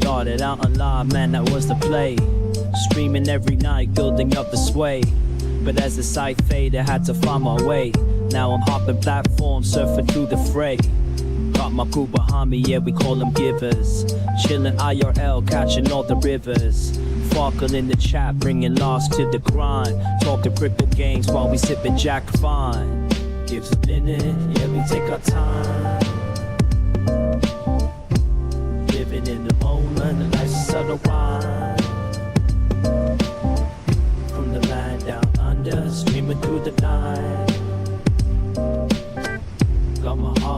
Started out on live, man, that was the play. Streaming every night, building up the sway. But as the site faded, had to find my way. Now I'm hopping platforms, surfing through the fray. Got my crew behind me, yeah, we call them givers. Chillin' IRL, catching all the rivers. Farkle in the chat, bringing loss to the grind. Talking crypto games while we sippin' Jack Fine. Gives a minute, yeah, we take our time. Living in the moment, the life's a subtle wine. From the land down under, streaming through the night.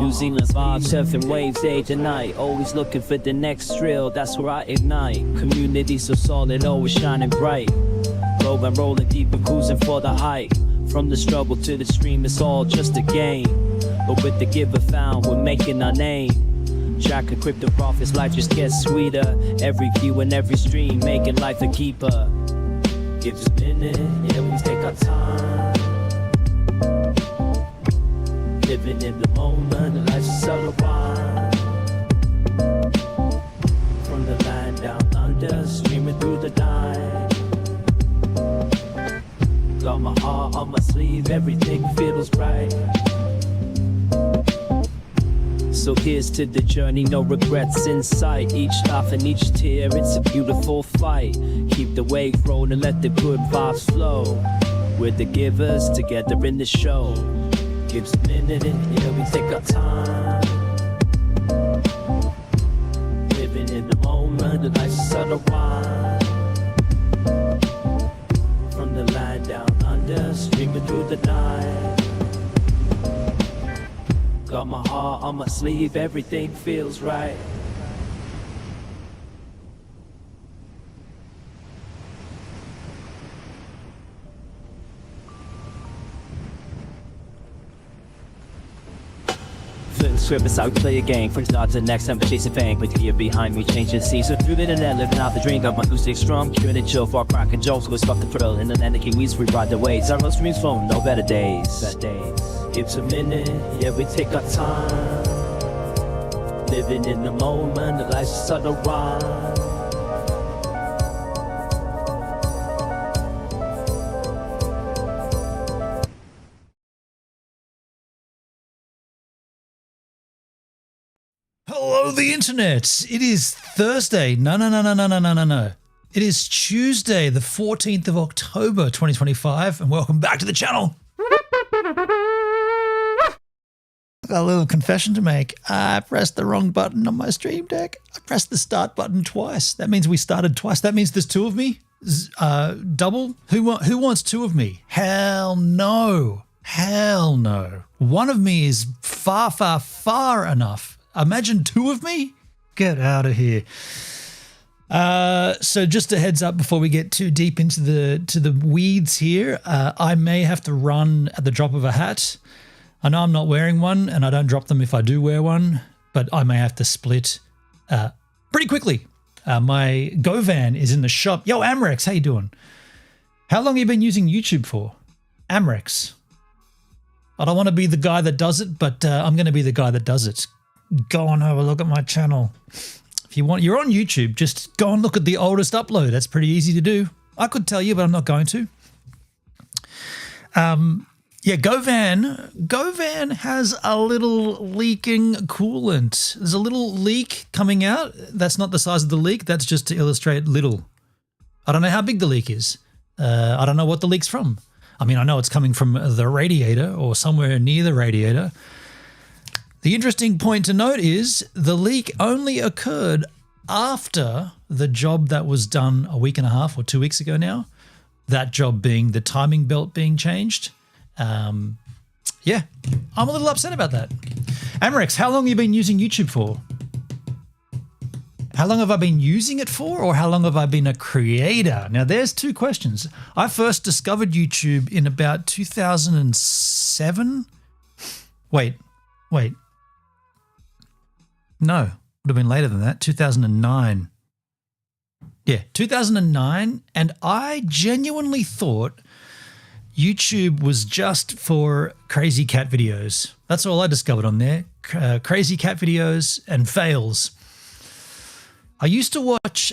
New Zealand vibes, surfing waves day to night. Always looking for the next thrill, that's where I ignite. Community so solid, always shining bright. GoVan rolling deep and cruising for the height. From the struggle to the stream, it's all just a game. But with the giver found, we're making our name. Jack of crypto profits, life just gets sweeter. Every view and every stream, making life a keeper. Gives a minute, yeah, we take our time. Living in the moment, the life's a subtle wine. From the land down under, streaming through the night. Got my heart on my sleeve, everything feels right. So here's to the journey, no regrets in sight. Each laugh and each tear, it's a beautiful fight. Keep the wave rolling, let the good vibes flow. We're the givers, together in the show. Gives a minute, yeah, we take our time. Living in the moment, the life's a subtle wine. From the land down under, streaming through the night. Got my heart on my sleeve, everything feels right. Script is how we play a game. From start to next time, chasing fame. Put the gear behind me, changing scenes. So through the net, living out the dream. Got my acoustic strum, curing and chill for cracking jokes. Was fuck the thrill. In the land of Kiwis, we ride the waves. Our streams phone, no better days. Gives a minute, yeah, we take our time. Living in the moment, the life's a subtle rhyme. Hello, the internet. It is Thursday. No. It is Tuesday, the 14th of October, 2025, and welcome back to the channel. I got a little confession to make. I pressed the wrong button on my stream deck. I pressed the start button twice. That means we started twice. That means there's two of me. Double? Who wants two of me? Hell no. Hell no. One of me is far enough. Imagine two of me? Get out of here. So just a heads up before we get too deep into the weeds here, I may have to run at the drop of a hat. I know I'm not wearing one and I don't drop them if I do wear one, but I may have to split pretty quickly. My GoVan is in the shop. Yo, Amrex, how you doing? How long have you been using YouTube for? Amrex. I don't want to be the guy that does it, but I'm going to be the guy that does it. Go and have a look at my channel. If you want, you're on YouTube, just go and look at the oldest upload. That's pretty easy to do. I could tell you, but I'm not going to. Yeah, GoVan has a little leaking coolant. There's a little leak coming out. That's not the size of the leak. That's just to illustrate little. I don't know how big the leak is. I don't know what the leak's from. I mean, I know it's coming from the radiator or somewhere near the radiator. The interesting point to note is the leak only occurred after the job that was done a week and a half or 2 weeks ago now, that job being the timing belt being changed. Yeah, I'm a little upset about that. Amrex, how long have you been using YouTube for? How long have I been using it for, or how long have I been a creator? Now, there's two questions. I first discovered YouTube in about 2007. Wait. No, would have been later than that, 2009. Yeah, 2009, and I genuinely thought YouTube was just for crazy cat videos. That's all I discovered on there, crazy cat videos and fails. I used to watch,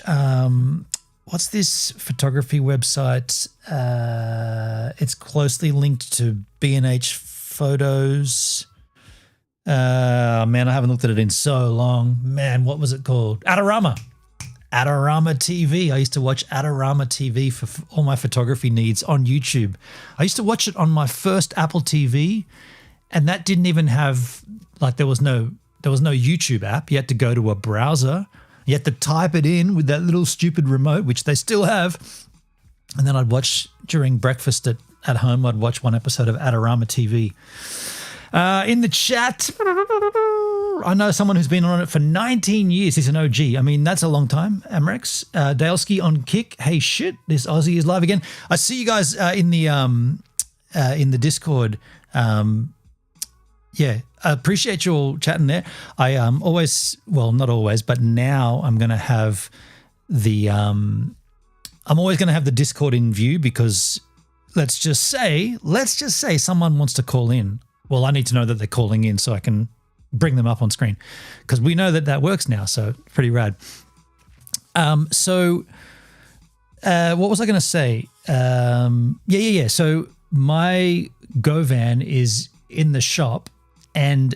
what's this photography website? It's closely linked to B&H Photos. Man, I haven't looked at it in so long. Man, what was it called? Adorama. Adorama TV. I used to watch Adorama TV for all my photography needs on YouTube. I used to watch it on my first Apple TV, and that didn't even have, like, there was no YouTube app. You had to go to a browser. You had to type it in with that little stupid remote, which they still have. And then I'd watch during breakfast at home. I'd watch one episode of Adorama TV. In the chat, I know someone who's been on it for 19 years. He's an OG. I mean, that's a long time. Amrex, Dalesky on Kick. Hey, shit, this Aussie is live again. I see you guys in the Discord. Yeah, I appreciate you all chatting there. I always, well, not always, but now I'm going to have the I'm always going to have the Discord in view because let's just say someone wants to call in. Well, I need to know that they're calling in so I can bring them up on screen because we know that works now, so pretty rad. So what was I going to say? Yeah. So my GoVan is in the shop and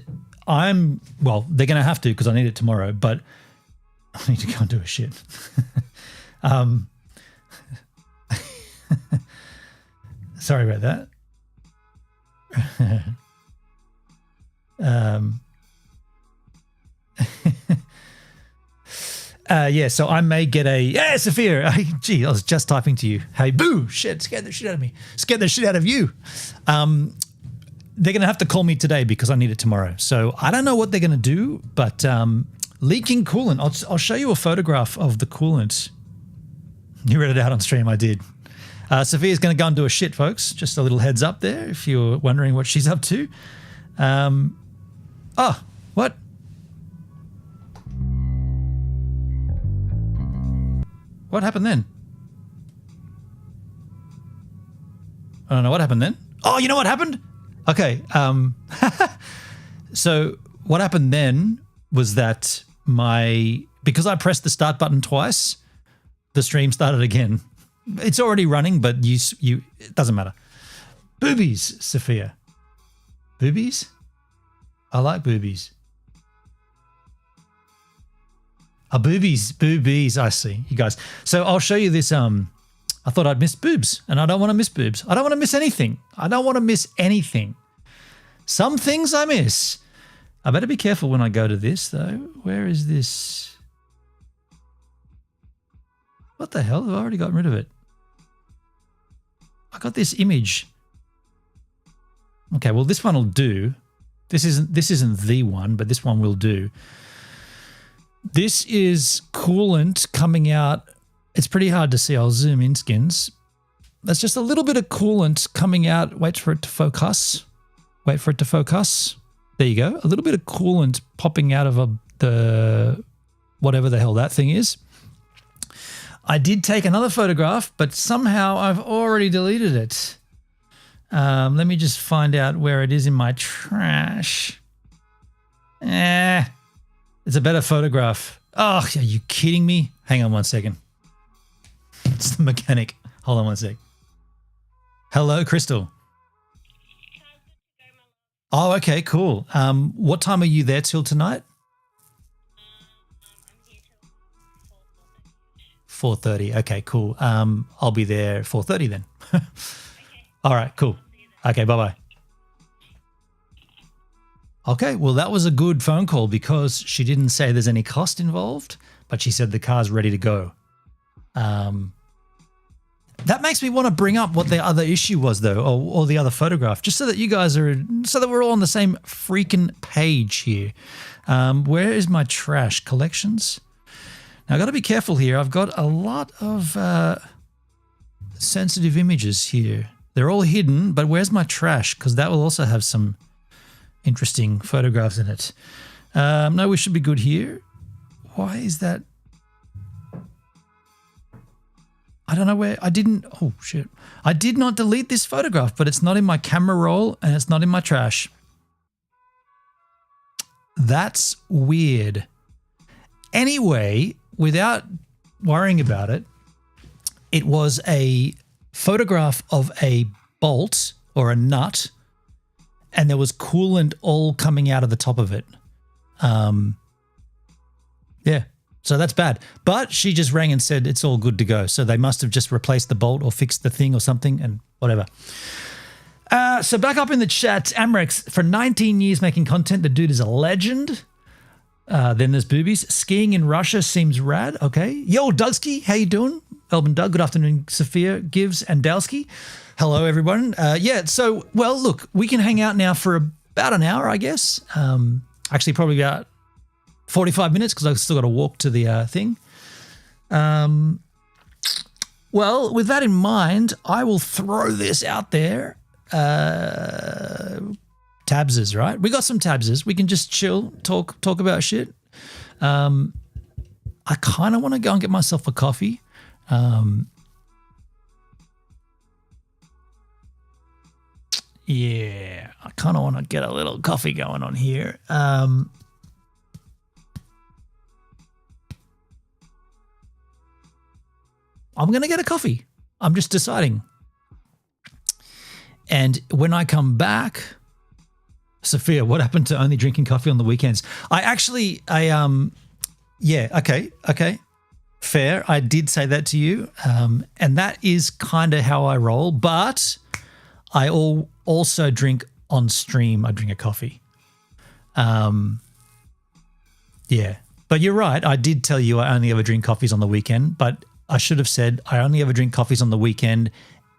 they're going to have to because I need it tomorrow, but I need to go and do a shit. Sorry about that. Yeah, so I may get Sophia. Gee, I was just typing to you. Hey, boo, shit, scared the shit out of me. Scared the shit out of you. They're going to have to call me today because I need it tomorrow. So I don't know what they're going to do, but leaking coolant. I'll show you a photograph of the coolant. You read it out on stream, I did. Sophia's going to go and do a shit, folks. Just a little heads up there if you're wondering what she's up to. What? What happened then? I don't know what happened then. Oh, you know what happened? Okay. So what happened then was that because I pressed the start button twice, the stream started again. It's already running, but it doesn't matter. Boobies, Sophia. Boobies? I like boobies. Boobies, I see, you guys. So I'll show you this. I thought I'd miss boobs, and I don't want to miss boobs. I don't want to miss anything. Some things I miss. I better be careful when I go to this, though. Where is this? What the hell? I've already gotten rid of it. I got this image. Okay, well, this one will do. This isn't the one, but this one will do. This is coolant coming out. It's pretty hard to see. I'll zoom in, Skins. That's just a little bit of coolant coming out. Wait for it to focus. There you go. A little bit of coolant popping out of the whatever the hell that thing is. I did take another photograph, but somehow I've already deleted it. Let me just find out where it is in my trash. It's a better photograph. Oh, are you kidding me? Hang on one second. It's the mechanic. Hold on one sec. Hello, Crystal. Oh, okay, cool. What time are you there till tonight? 4:30. Okay, cool. I'll be there 4:30 then. All right, cool. Okay, bye-bye. Okay, well, that was a good phone call because she didn't say there's any cost involved, but she said the car's ready to go. That makes me want to bring up what the other issue was, though, or the other photograph, just so that so that we're all on the same freaking page here. Where is my trash collections? Now, I've got to be careful here. I've got a lot of sensitive images here. They're all hidden, but where's my trash? Because that will also have some interesting photographs in it. No, we should be good here. Why is that? I don't know where. Oh, shit. I did not delete this photograph, but it's not in my camera roll and it's not in my trash. That's weird. Anyway, without worrying about it, it was a photograph of a bolt or a nut, and there was coolant all coming out of the top of it. Yeah, so that's bad. But she just rang and said it's all good to go. So they must have just replaced the bolt or fixed the thing or something and whatever. So back up in the chat, Amrex, for 19 years making content, the dude is a legend. Then there's Boobies. Skiing in Russia seems rad. Okay. Yo, Dugski, how you doing? Elvin Doug, good afternoon. Sophia, Gives, and Dowski. Hello, everyone. Yeah, so, well, look, we can hang out now for about an hour, I guess. Actually, probably about 45 minutes because I've still got to walk to the thing. Well, with that in mind, I will throw this out there. Tabses, right? We got some tabses. We can just chill, talk about shit. I kind of want to go and get myself a coffee. Yeah, I kind of want to get a little coffee going on here. I'm going to get a coffee. I'm just deciding. And when I come back, Sophia, what happened to only drinking coffee on the weekends? Yeah, okay. Fair. I did say that to you. And that is kind of how I roll, but I also drink on stream. I drink a coffee. Yeah, but you're right. I did tell you I only ever drink coffees on the weekend, but I should have said I only ever drink coffees on the weekend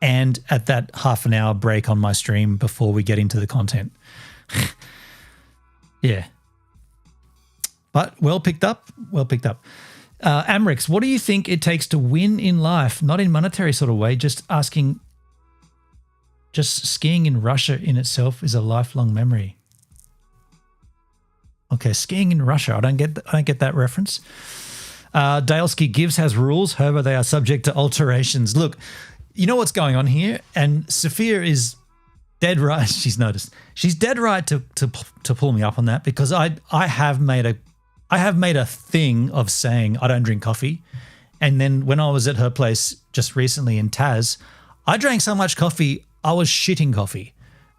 and at that half an hour break on my stream before we get into the content. Yeah. But well picked up. Amrix, what do you think it takes to win in life? Not in monetary sort of way, just skiing in Russia in itself is a lifelong memory. Okay, skiing in Russia. I don't get that reference. Dalesky Gives has rules, however, they are subject to alterations. Look, you know what's going on here, and Sophia is dead right. She's noticed. She's dead right to pull me up on that because I have made a thing of saying I don't drink coffee, and then when I was at her place just recently in Taz, I drank so much coffee I was shitting coffee,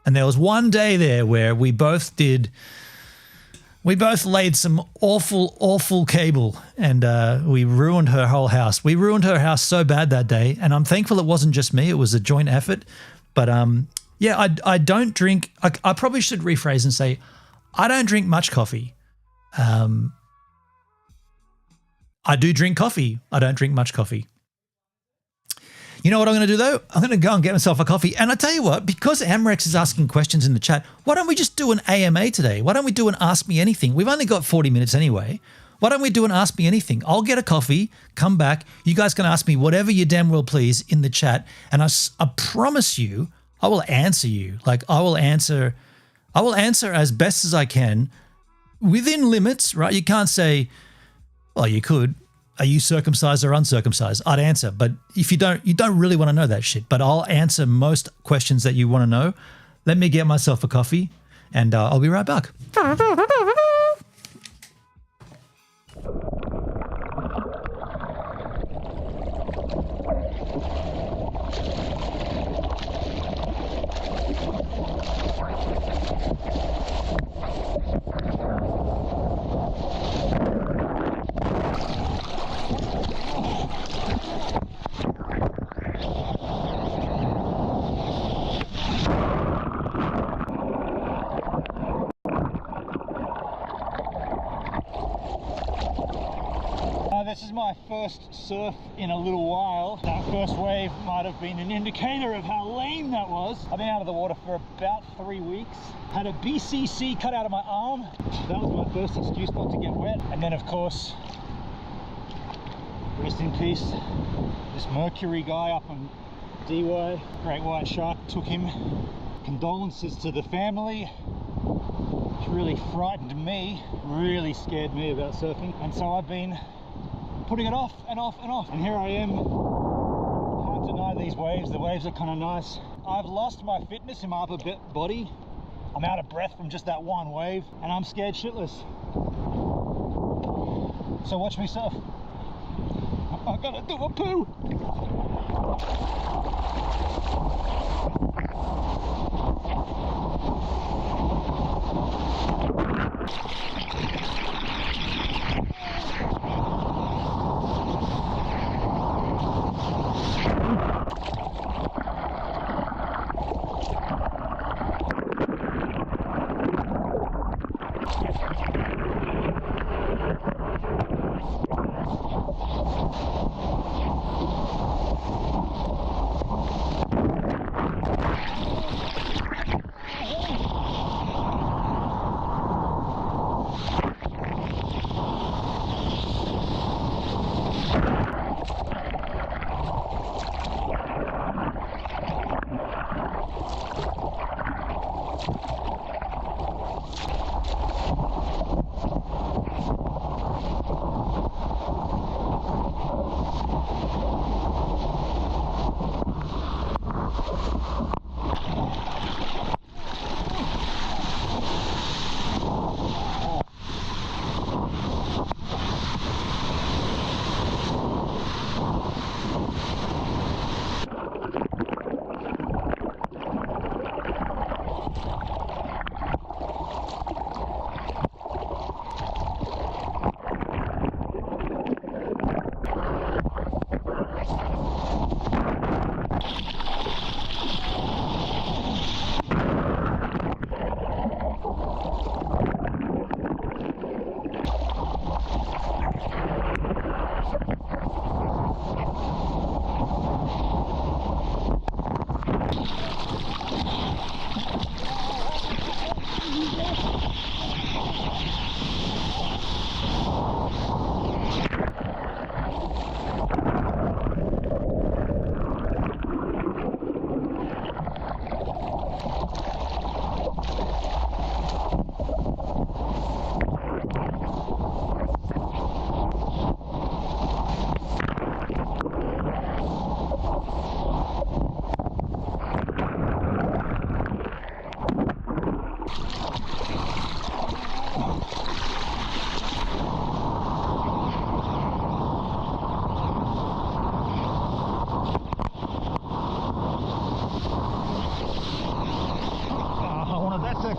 and there was one day there where we both laid some awful cable, and we ruined her whole house. We ruined her house so bad that day, and I'm thankful it wasn't just me. It was a joint effort. But yeah, I don't drink. I probably should rephrase and say I don't drink much coffee. I do drink coffee. I don't drink much coffee. You know what I'm going to do, though? I'm going to go and get myself a coffee. And I tell you what, because Amrex is asking questions in the chat, why don't we just do an AMA today? Why don't we do an Ask Me Anything? We've only got 40 minutes anyway. Why don't we do an Ask Me Anything? I'll get a coffee, come back. You guys can ask me whatever you damn well please in the chat. And I promise you, I will answer you. Like, I will answer as best as I can within limits, right? You can't say, well, you could. Are you circumcised or uncircumcised? I'd answer, but if you don't really want to know that shit. But I'll answer most questions that you want to know. Let me get myself a coffee, and I'll be right back. This is my first surf in a little while. That first wave might have been an indicator of how lame that was. I've been out of the water for about 3 weeks. Had a BCC cut out of my arm. That was my first excuse not to get wet. And then of course, rest in peace, this Mercury guy up on DY, Great White Shark, took him. Condolences to the family. Which really frightened me, really scared me about surfing. And so I've been putting it off and off and off, and here I am. Can't deny these waves. The waves are kind of nice. I've lost my fitness in my upper body. I'm out of breath from just that one wave, and I'm scared shitless. So watch me surf. I gotta do a poo.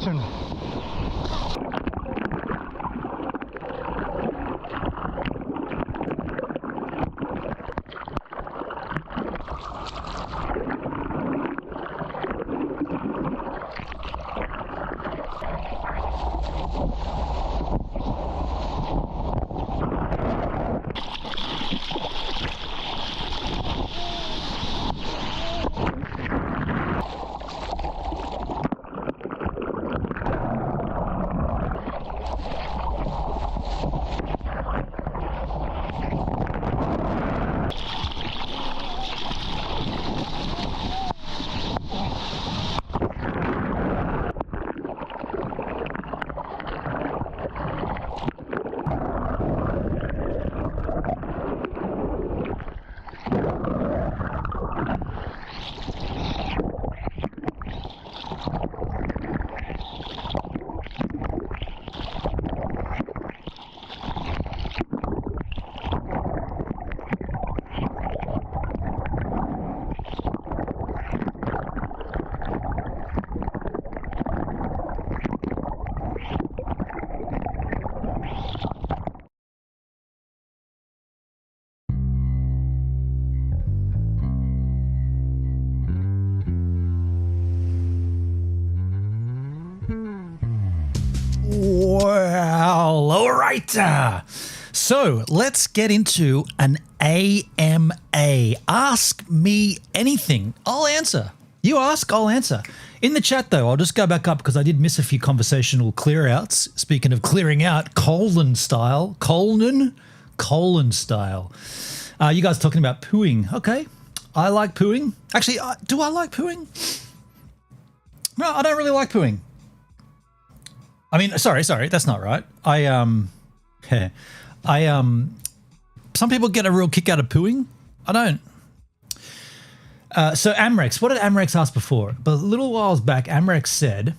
section. Well, all right. So let's get into an AMA. Ask me anything. I'll answer. You ask, I'll answer. In the chat, though, I'll just go back up because I did miss a few conversational clear-outs. Speaking of clearing out, colon style. You guys talking about pooing. Okay. I like pooing. Actually, do I like pooing? No, I don't really like pooing. I mean, sorry, that's not right. Some people get a real kick out of pooing. I don't. So Amrex, what did Amrex ask before? But a little whiles back, Amrex said,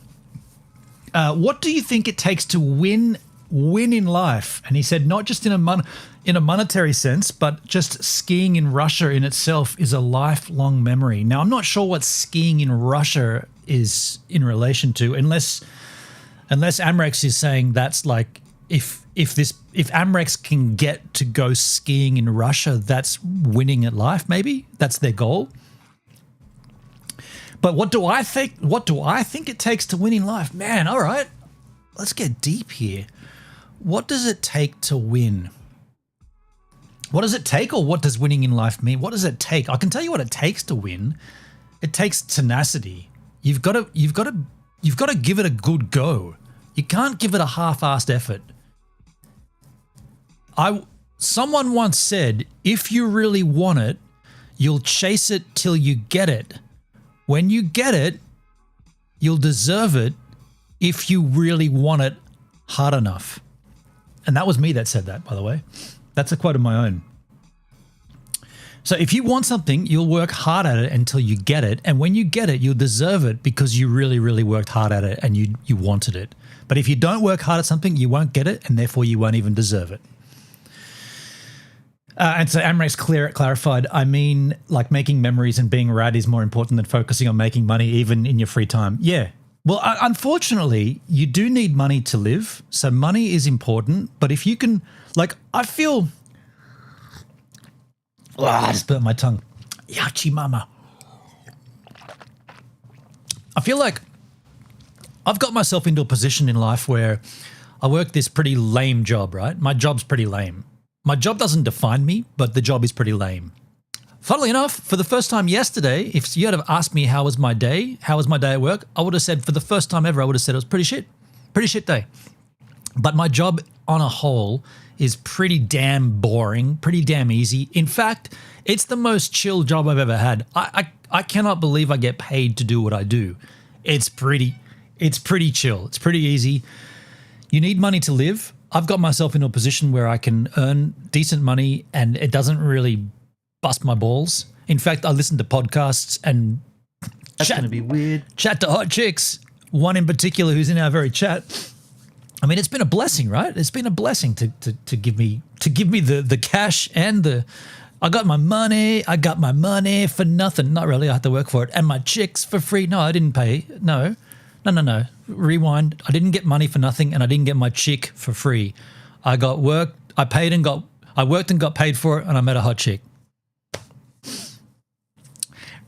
what do you think it takes to win in life? And he said, not just in a in a monetary sense, but just skiing in Russia in itself is a lifelong memory. Now, I'm not sure what skiing in Russia is in relation to, unless Amrex is saying that's like if Amrex can get to go skiing in Russia, that's winning at life. Maybe that's their goal. But what do I think? What do I think it takes to win in life? Man, all right, let's get deep here. What does it take to win? What does it take, or what does winning in life mean? What does it take? I can tell you what it takes to win. It takes tenacity. You've got to give it a good go. You can't give it a half-assed effort. Someone once said, if you really want it, you'll chase it till you get it. When you get it, you'll deserve it if you really want it hard enough. And that was me that said that, by the way. That's a quote of my own. So if you want something, you'll work hard at it until you get it. And when you get it, you'll deserve it because you really, really worked hard at it and you wanted it. But if you don't work hard at something, you won't get it, and therefore you won't even deserve it. And so Amrex clarified, I mean, like making memories and being rad is more important than focusing on making money even in your free time. Yeah. Well, unfortunately, you do need money to live. So money is important. But if you can, like, I feel, I just burnt my tongue. Yachi mama. I feel like I've got myself into a position in life where I work this pretty lame job, right? My job's pretty lame. My job doesn't define me, but the job is pretty lame. Funnily enough, for the first time yesterday, if you had have asked me how was my day at work, I would have said for the first time ever, I would have said it was pretty shit day. But my job on a whole is pretty damn boring, pretty damn easy. In fact, it's the most chill job I've ever had. I cannot believe I get paid to do what I do. It's pretty chill. It's pretty easy. You need money to live. I've got myself in a position where I can earn decent money and it doesn't really bust my balls. In fact, I listen to podcasts and That's going to be weird. Chat to hot chicks. One in particular who's in our very chat. I mean, it's been a blessing, right? It's been a blessing to give me the cash and I got my money for nothing. Not really. I had to work for it. And my chicks for free. No, I didn't pay. No. Rewind. I didn't get money for nothing and I didn't get my chick for free. I worked and got paid for it and I met a hot chick.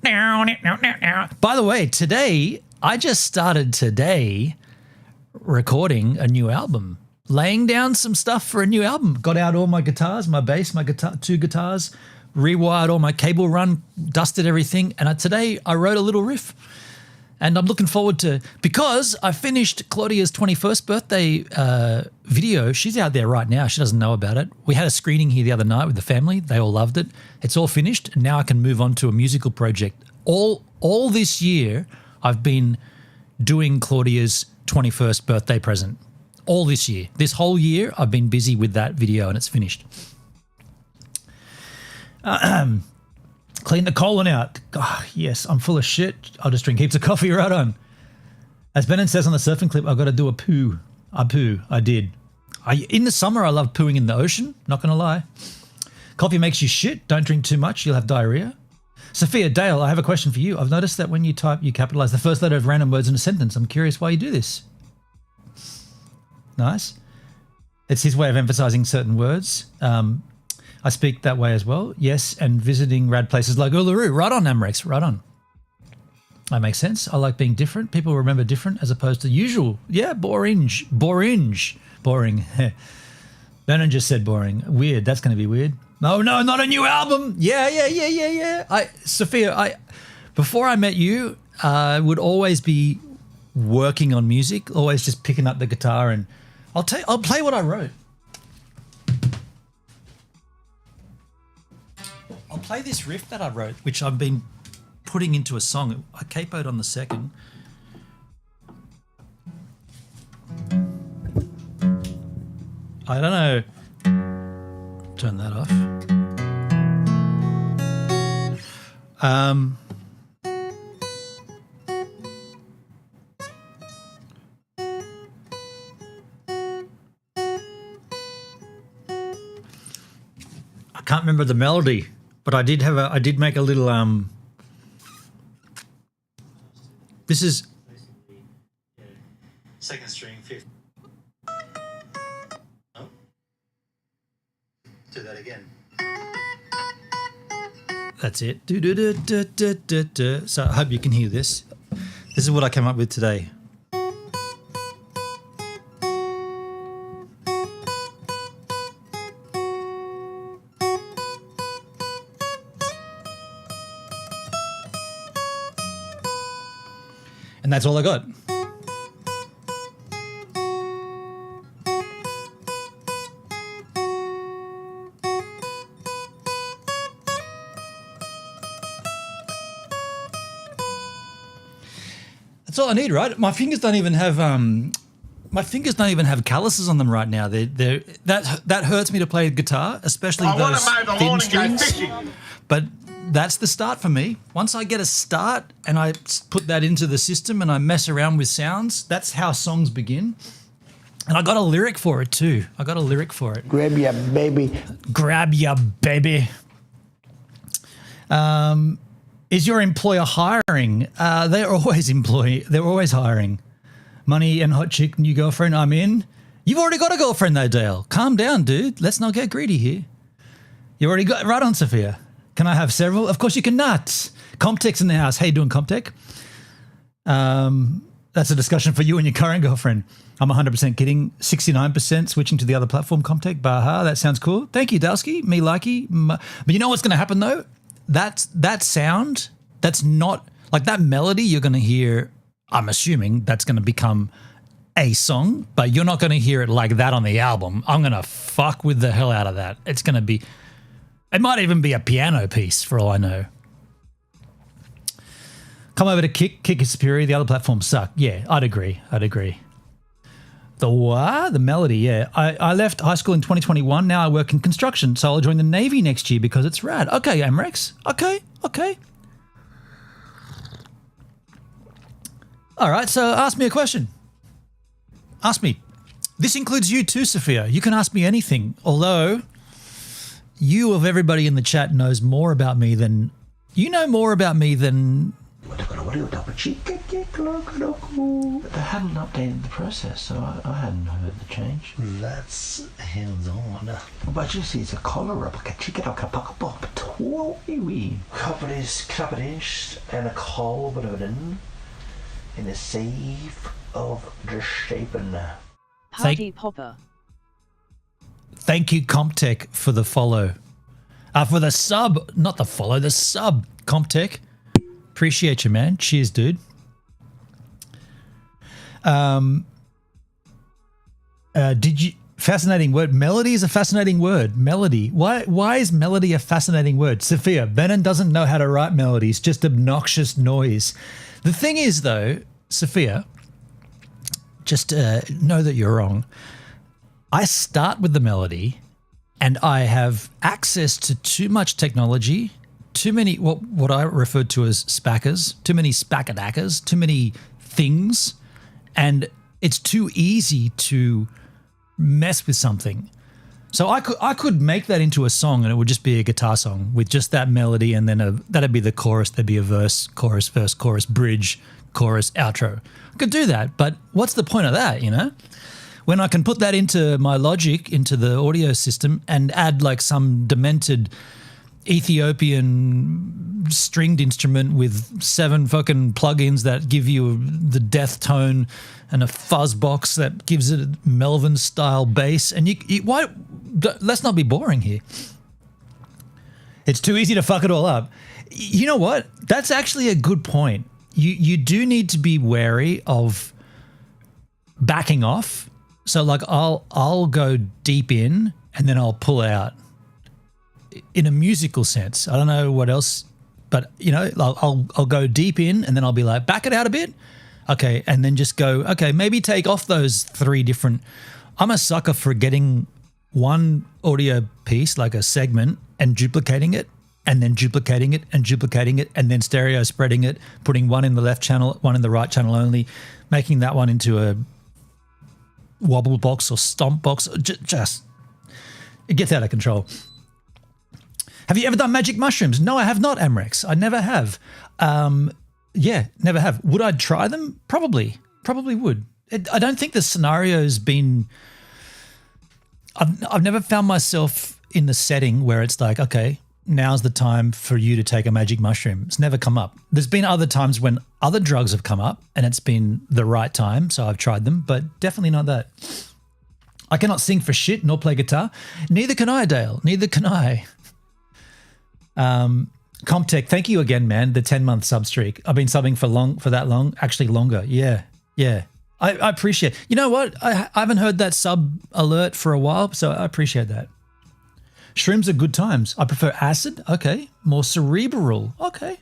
By the way, I just started recording a new album, laying down some stuff for a new album. Got out all my guitars, my bass, my guitar, 2 guitars, rewired all my cable run, dusted everything. And today I wrote a little riff. And I'm looking forward to, because I finished Claudia's 21st birthday video. She's out there right now. She doesn't know about it. We had a screening here the other night with the family. They all loved it. It's all finished. And now I can move on to a musical project. All this year, I've been doing Claudia's 21st birthday present. All this year. This whole year, I've been busy with that video and it's finished. Clean the colon out. Oh, yes, I'm full of shit. I'll just drink heaps of coffee right on. As Bennett says on the surfing clip, I've got to do a poo. I did. In the summer, I love pooing in the ocean. Not going to lie. Coffee makes you shit. Don't drink too much. You'll have diarrhea. Sophia Dale, I have a question for you. I've noticed that when you type, you capitalize the first letter of random words in a sentence. I'm curious why you do this. Nice. It's his way of emphasizing certain words. I speak that way as well. Yes, and visiting rad places like Uluru. Right on, Amrex. Right on. That makes sense. I like being different. People remember different as opposed to usual. Yeah, boring. Boring. Vernon just said boring. Weird. That's going to be weird. No, not a new album. Yeah. Sophia, before I met you, I would always be working on music, always just picking up the guitar and I'll play what I wrote. I'll play this riff that I wrote, which I've been putting into a song. I capoed on the second. I don't know. Turn that off. can't remember the melody, but I did make a little this is second string, fifth. Oh. Do that again. That's it. So I hope you can hear this. This is what I came up with today. And that's all I got. That's all I need, right? My fingers don't even have calluses on them right now. That hurts me to play guitar, especially those thin strings. But that's the start for me. Once I get a start and I put that into the system and I mess around with sounds, that's how songs begin. And I got a lyric for it too. Grab ya, baby. Grab ya, baby. Is your employer hiring? They're always hiring. Money and hot chick, new girlfriend, I'm in. You've already got a girlfriend though, Dale. Calm down, dude. Let's not get greedy here. You already got right on, Sophia. Can I have several? Of course you cannot. Comtech's in the house. How you doing, Comtech? That's a discussion for you and your current girlfriend. I'm 100% kidding. 69% switching to the other platform, Comtech. Baha, that sounds cool. Thank you, Dowski. Me likey. But you know what's going to happen though? That sound, that's not like that melody you're going to hear. I'm assuming that's going to become a song, but you're not going to hear it like that on the album. I'm going to fuck with the hell out of that. It might even be a piano piece for all I know. Come over to Kick is superior. The other platforms suck. Yeah, I'd agree. The what? The melody, yeah. I left high school in 2021. Now I work in construction, so I'll join the Navy next year because it's rad. Okay, Amrex. Okay. All right, so ask me a question. Ask me. This includes you too, Sophia. You can ask me anything, although you of everybody in the chat knows more about me than... You know more about me than... They hadn't updated the process, so I hadn't heard the change. That's hands-on. But you see, it's a collar up, Kapperish and a Kolbruden in the safe of the Shapen. Party popper. Thank you, Comtech, for the follow. For the sub, not the follow, the sub, Comtech. Appreciate you, man. Cheers, dude. Fascinating word. Melody is a fascinating word. Melody. Why is melody a fascinating word? Sophia, Benon doesn't know how to write melodies, just obnoxious noise. The thing is, though, Sophia, just know that you're wrong. I start with the melody and I have access to too much technology, too many, what I referred to as spackers, too many spackadackers, too many things, and it's too easy to mess with something. So I could make that into a song and it would just be a guitar song with just that melody, and then that'd be the chorus, there'd be a verse, chorus, bridge, chorus, outro. I could do that, but what's the point of that, you know? When I can put that into my Logic, into the audio system, and add like some demented Ethiopian stringed instrument with 7 fucking plugins that give you the death tone and a fuzz box that gives it a Melvin style bass. And let's not be boring here. It's too easy to fuck it all up. You know what? That's actually a good point. You do need to be wary of backing off. So like I'll go deep in and then I'll pull out in a musical sense. I don't know what else, but you know, I'll go deep in and then I'll be like, back it out a bit. Okay. And then just go, okay, maybe take off those 3 different. I'm a sucker for getting one audio piece, like a segment, and duplicating it and then duplicating it and duplicating it and then stereo spreading it, putting one in the left channel, one in the right channel only, making that one into a wobble box or stomp box. Just it gets out of control. Have you ever done magic mushrooms? No, I have not, Amrex. I never have. Yeah, never have. Would I try them? Probably would. I don't think the scenario's been. I've never found myself in the setting where it's like, okay, now's the time for you to take a magic mushroom. It's never come up. There's been other times when other drugs have come up and it's been the right time, so I've tried them, but definitely not that. I cannot sing for shit nor play guitar. Neither can I, Dale. Neither can I. Comtech, thank you again, man. The 10-month sub streak. I've been subbing for that long, actually longer. Yeah. I appreciate it. You know what? I haven't heard that sub alert for a while, so I appreciate that. Shrooms are good times. I prefer acid. Okay. More cerebral. Okay.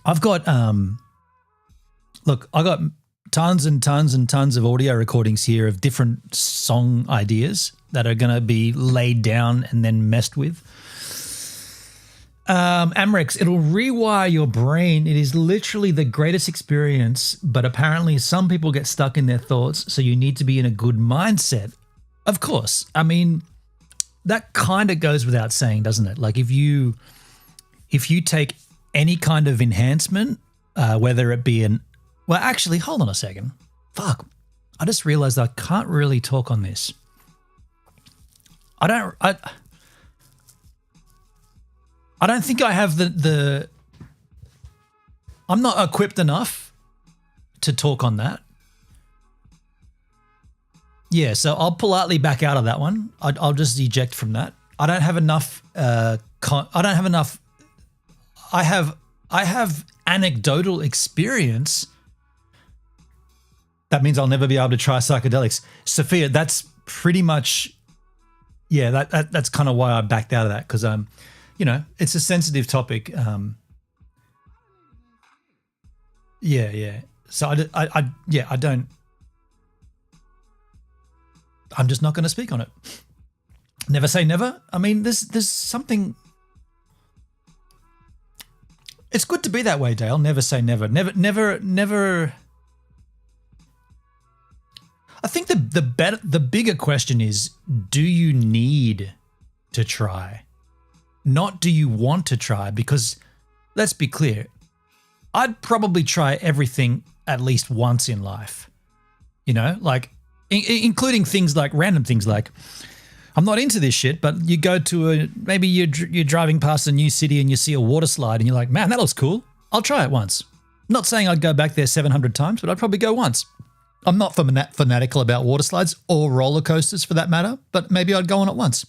I've got look, I got tons and tons and tons of audio recordings here of different song ideas that are going to be laid down and then messed with. Amrex, it'll rewire your brain. It is literally the greatest experience, but apparently some people get stuck in their thoughts, so you need to be in a good mindset. Of course. I mean, that kind of goes without saying, doesn't it? Like if you take any kind of enhancement, whether it be well, actually, hold on a second. Fuck. I just realized I can't really talk on this. I don't think I have I'm not equipped enough to talk on that. Yeah, so I'll politely back out of that one. I'll just eject from that. I don't have enough. I have anecdotal experience. That means I'll never be able to try psychedelics. Sophia, that's pretty much, yeah, that's kind of why I backed out of that, because you know, it's a sensitive topic. Yeah. So I don't. I'm just not going to speak on it. Never say never. I mean, there's something. It's good to be that way, Dale. Never say never. Never. I think the bigger question is, do you need to try? Not do you want to try? Because let's be clear, I'd probably try everything at least once in life. You know, like including things like random things like, I'm not into this shit, but you go to maybe you're driving past a new city and you see a water slide and you're like, man, that looks cool. I'll try it once. I'm not saying I'd go back there 700 times, but I'd probably go once. I'm not fanatical about water slides or roller coasters for that matter, but maybe I'd go on it once.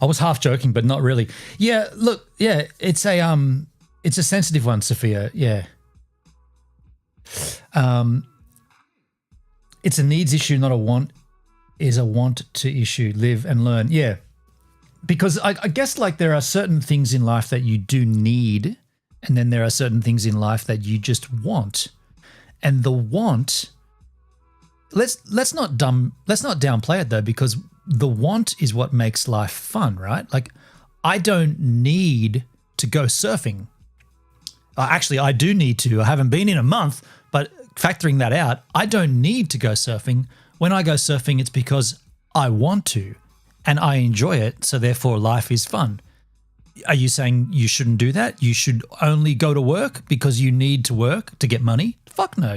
I was half joking, but not really. Yeah, look, yeah, it's a sensitive one, Sophia. Yeah. It's a needs issue, not a want. Is a want to issue. Live and learn. Yeah. Because I guess like there are certain things in life that you do need, and then there are certain things in life that you just want. And the want, let's not downplay it though, because the want is what makes life fun, right? Like I don't need to go surfing. Actually, I do need to. I haven't been in a month, but factoring that out, I don't need to go surfing. When I go surfing, it's because I want to and I enjoy it. So therefore life is fun. Are you saying you shouldn't do that? You should only go to work because you need to work to get money? Fuck no.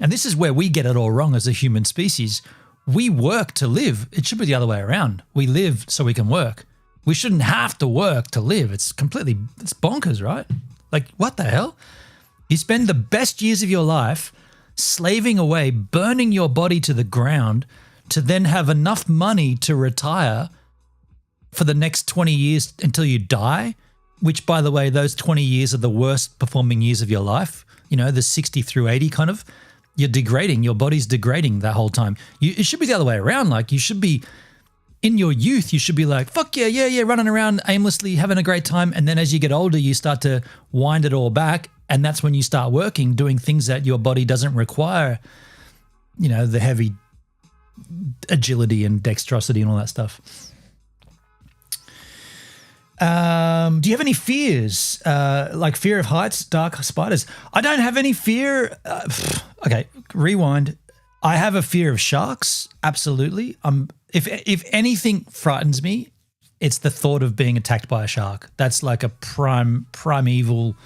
And this is where we get it all wrong as a human species. We work to live. It should be the other way around. We live so we can work. We shouldn't have to work to live. It's bonkers, right? Like, what the hell? You spend the best years of your life slaving away, burning your body to the ground to then have enough money to retire for the next 20 years until you die, which, by the way, those 20 years are the worst performing years of your life. You know, the 60 through 80 kind of. You're degrading. Your body's degrading that whole time. It should be the other way around. Like you should be, in your youth, you should be like, fuck yeah, running around aimlessly, having a great time. And then as you get older, you start to wind it all back. And that's when you start working, doing things that your body doesn't require, you know, the heavy agility and dexterosity and all that stuff. Do you have any fears, like fear of heights, dark spiders? I don't have any fear. Okay, rewind. I have a fear of sharks. Absolutely. If anything frightens me, it's the thought of being attacked by a shark. That's like a primeval,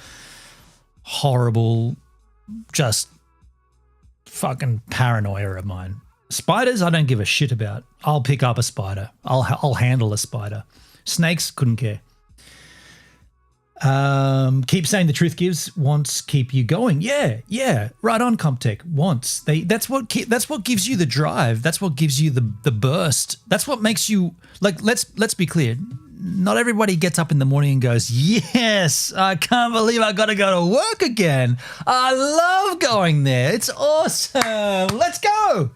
horrible, just fucking paranoia of mine. Spiders, I don't give a shit about. I'll pick up a spider. I'll handle a spider. Snakes, couldn't care. Keep saying the truth gives, wants keep you going. Yeah. Right on, Comtech. Wants. That's what gives you the drive. That's what gives you the burst. That's what makes you like. Let's be clear. Not everybody gets up in the morning and goes, "Yes, I can't believe I got to go to work again. I love going there. It's awesome. Let's go."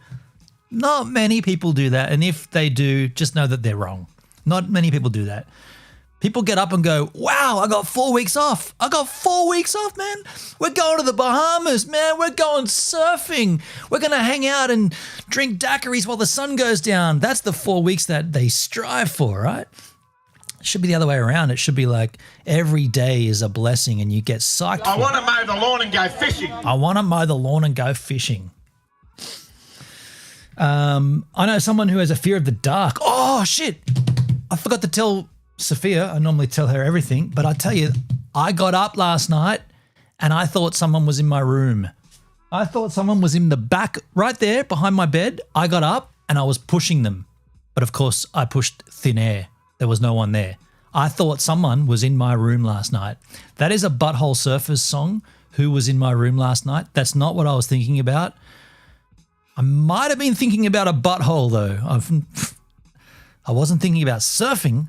Not many people do that, and if they do, just know that they're wrong. Not many people do that. People get up and go, "Wow, I got 4 weeks off. I got 4 weeks off, man. We're going to the Bahamas, man. We're going surfing. We're going to hang out and drink daiquiris while the sun goes down." That's the 4 weeks that they strive for, right? It should be the other way around. It should be like every day is a blessing and you get psyched. I want to mow the lawn and go fishing. I want to mow the lawn and go fishing. I know someone who has a fear of the dark. Oh, shit. I forgot to tell Sophia. I normally tell her everything, but I tell you, I got up last night and I thought someone was in my room. I thought someone was in the back right there behind my bed. I got up and I was pushing them. But of course, I pushed thin air. There was no one there. I thought someone was in my room last night. That is a Butthole Surfers song, Who Was in My Room Last Night. That's not what I was thinking about. I might have been thinking about a butthole though. I wasn't thinking about surfing.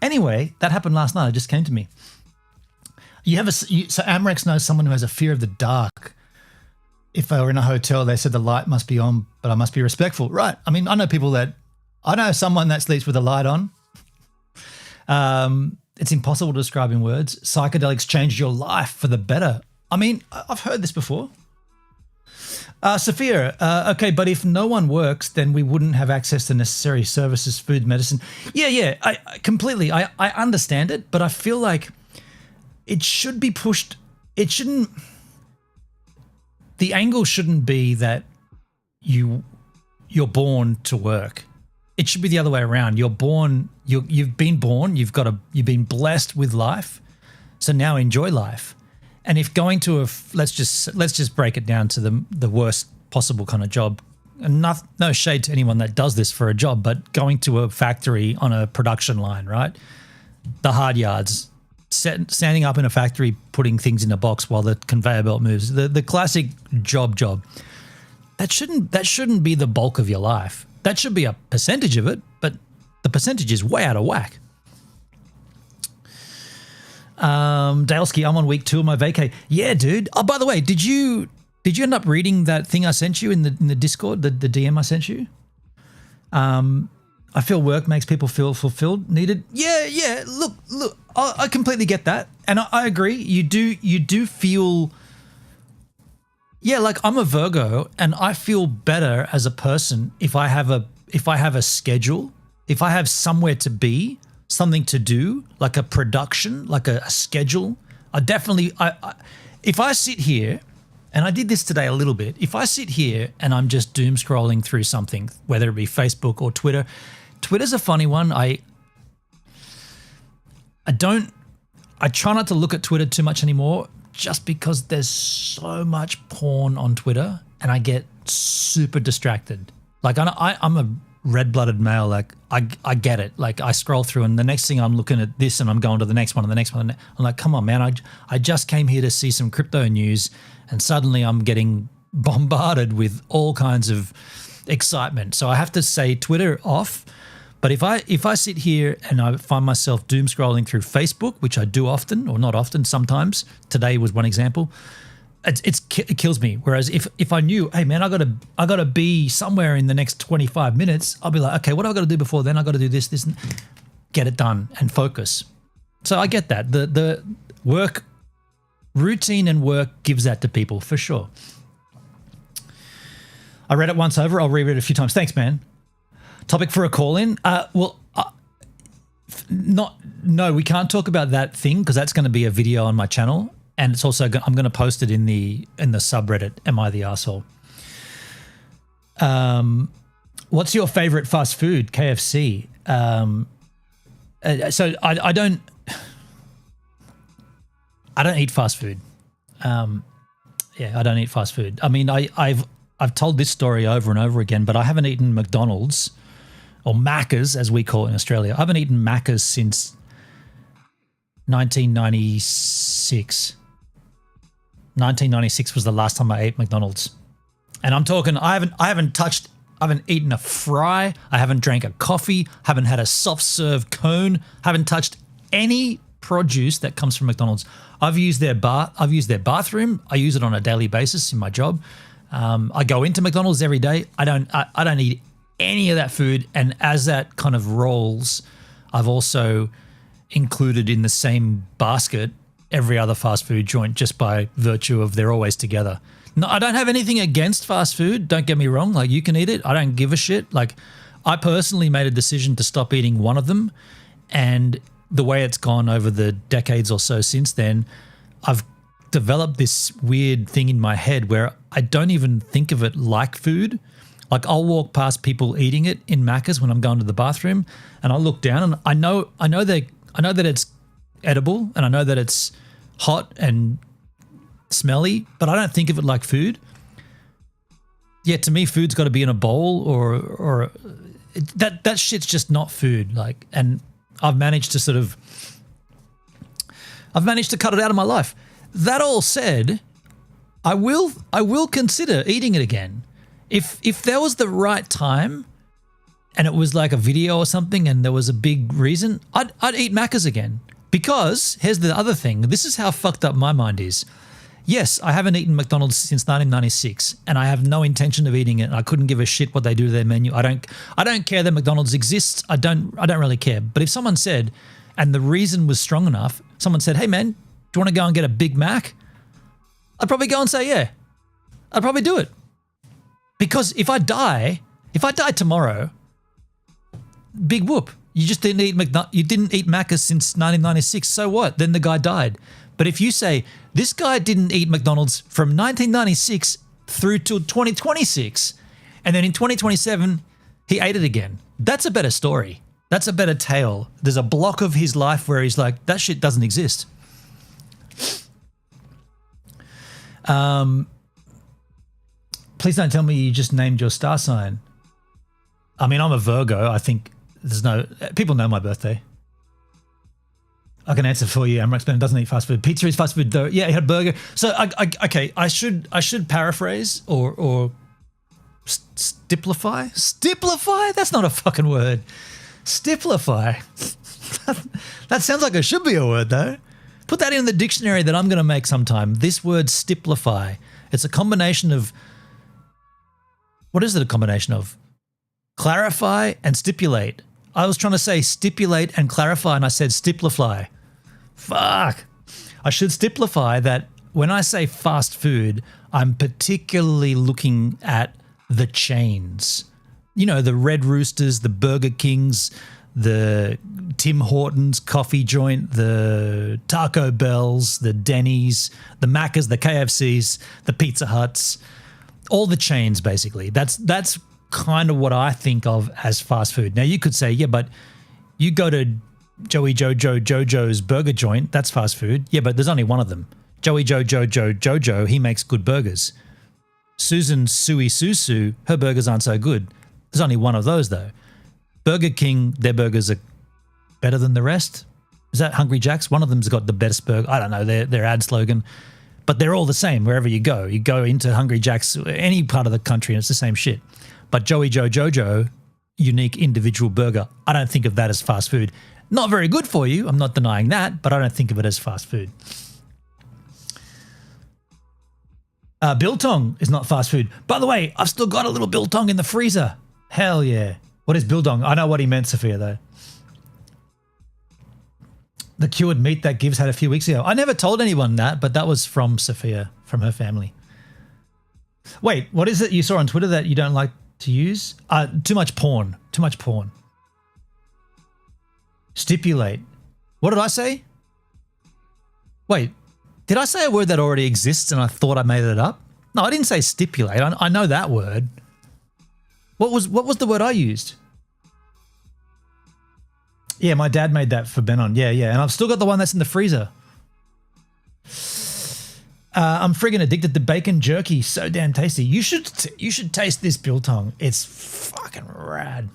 Anyway, that happened last night. It just came to me. So Amrex knows someone who has a fear of the dark. If they were in a hotel, they said the light must be on, but I must be respectful. Right. I mean, I know someone that sleeps with the light on. It's impossible to describe in words. Psychedelics change your life for the better. I mean, I've heard this before. Sophia, okay, but if no one works, then we wouldn't have access to necessary services, food, medicine. Yeah, I completely. I understand it, but I feel like it should be pushed. It shouldn't. The angle shouldn't be that you're born to work. It should be the other way around. You've been born. You've been blessed with life, so now enjoy life. And if going to let's just break it down to the worst possible kind of job. And no shade to anyone that does this for a job, but going to a factory on a production line, right? The hard yards, standing up in a factory, putting things in a box while the conveyor belt moves. The classic job. That shouldn't be the bulk of your life. That should be a percentage of it, but the percentage is way out of whack. Daleski, I'm on week 2 of my vacay. Yeah, dude. Oh, by the way, did you end up reading that thing I sent you in the Discord, the DM I sent you? I feel work makes people feel fulfilled, needed. Yeah. Look. I completely get that, and I agree. You do feel. Yeah, like I'm a Virgo, and I feel better as a person if I have a schedule, if I have somewhere to be. Something to do, like a production, like a schedule. If I sit here, and I did this today a little bit, if I sit here and I'm just doom scrolling through something, whether it be Facebook or Twitter, Twitter's a funny one. I try not to look at Twitter too much anymore just because there's so much porn on Twitter and I get super distracted. Like I'm a red-blooded male, like I get it. Like I scroll through and the next thing I'm looking at this and I'm going to the next one and the next one. I'm like, come on, man, I just came here to see some crypto news and suddenly I'm getting bombarded with all kinds of excitement. So I have to say Twitter off. But if I sit here and I find myself doom scrolling through Facebook, which I do often or not often, sometimes, today was one example, it kills me. Whereas if I knew, hey man, I gotta be somewhere in the next 25 minutes, I'll be like, okay, what have I got to do before then? I got to do this, and get it done and focus. So I get that. The work routine and work gives that to people for sure. I read it once over. I'll reread it a few times. Thanks, man. Topic for a call in. no, we can't talk about that thing because that's going to be a video on my channel, and it's also I'm going to post it in the subreddit. Am I the Arsehole? What's your favorite fast food? KFC. So I don't eat fast food. Yeah, I don't eat fast food. I mean, I've told this story over and over again, but I haven't eaten McDonald's or Macca's as we call it in Australia. I haven't eaten Macca's since 1996. 1996 was the last time I ate McDonald's. And I'm talking, I haven't eaten a fry, I haven't drank a coffee, haven't had a soft serve cone, haven't touched any produce that comes from McDonald's. I've used their bathroom. I use it on a daily basis in my job. I go into McDonald's every day. I don't eat any of that food. And as that kind of rolls, I've also included in the same basket every other fast food joint just by virtue of they're always together. No, I don't have anything against fast food. Don't get me wrong. Like, you can eat it. I don't give a shit. Like, I personally made a decision to stop eating one of them, and the way it's gone over the decades or so since then, I've developed this weird thing in my head where I don't even think of it like food. Like, I'll walk past people eating it in Macca's when I'm going to the bathroom, and I look down and I know that it's edible, and I know that it's hot and smelly, but I don't think of it like food. Yeah, to me, food's got to be in a bowl, or that shit's just not food. Like, and I've managed to cut it out of my life. That all said, I will consider eating it again. If there was the right time and it was like a video or something and there was a big reason, I'd eat Macca's again. Because here's the other thing. This is how fucked up my mind is. Yes, I haven't eaten McDonald's since 1996, and I have no intention of eating it. I couldn't give a shit what they do to their menu. I don't care that McDonald's exists. I don't really care. But if someone said, and the reason was strong enough, someone said, "Hey man, do you want to go and get a Big Mac?" I'd probably go and say, yeah. I'd probably do it. Because if I die tomorrow, big whoop. You just didn't eat Macca's since 1996. So what? Then the guy died. But if you say, this guy didn't eat McDonald's from 1996 through till 2026, and then in 2027, he ate it again, that's a better story. That's a better tale. There's a block of his life where he's like, that shit doesn't exist. Please don't tell me you just named your star sign. I mean, I'm a Virgo. I think people know my birthday. I can answer for you. Amrex Ben doesn't eat fast food. Pizza is fast food though. Yeah, he had a burger. So okay, I should paraphrase or stiplify. Stiplify? That's not a fucking word. Stiplify. That sounds like it should be a word though. Put that in the dictionary that I'm going to make sometime. This word stiplify. It's a combination of, what is it a combination of? Clarify and stipulate. I was trying to say stipulate and clarify, and I said stiplify. Fuck. I should stiplify that when I say fast food, I'm particularly looking at the chains. You know, the Red Roosters, the Burger Kings, the Tim Hortons coffee joint, the Taco Bells, the Denny's, the Macca's, the KFC's, the Pizza Huts, all the chains basically. That's kind of what I think of as fast food. Now you could say, yeah, but you go to Jojo's burger joint, that's fast food. Yeah, but there's only one of them. Jojo, he makes good burgers. Susan Suey Susu, her burgers aren't so good. There's only one of those though. Burger King, their burgers are better than the rest. Is that Hungry Jack's? One of them's got the best burger. I don't know, their ad slogan. But they're all the same wherever you go. You go into Hungry Jack's, any part of the country, and it's the same shit. But Jojo, unique individual burger, I don't think of that as fast food. Not very good for you, I'm not denying that, but I don't think of it as fast food. Biltong is not fast food. By the way, I've still got a little biltong in the freezer. Hell yeah. What is biltong? I know what he meant, Sophia, though. The cured meat that Gives had a few weeks ago. I never told anyone that, but that was from Sophia, from her family. Wait, what is it you saw on Twitter that you don't like to use? Too much porn. Too much porn. Stipulate. What did I say? Wait, did I say a word that already exists and I thought I made it up? No, I didn't say stipulate. I know that word. What was the word I used? Yeah, my dad made that for Benon. Yeah. And I've still got the one that's in the freezer. I'm friggin' addicted to bacon jerky. So damn tasty. You should taste this biltong. It's fucking rad.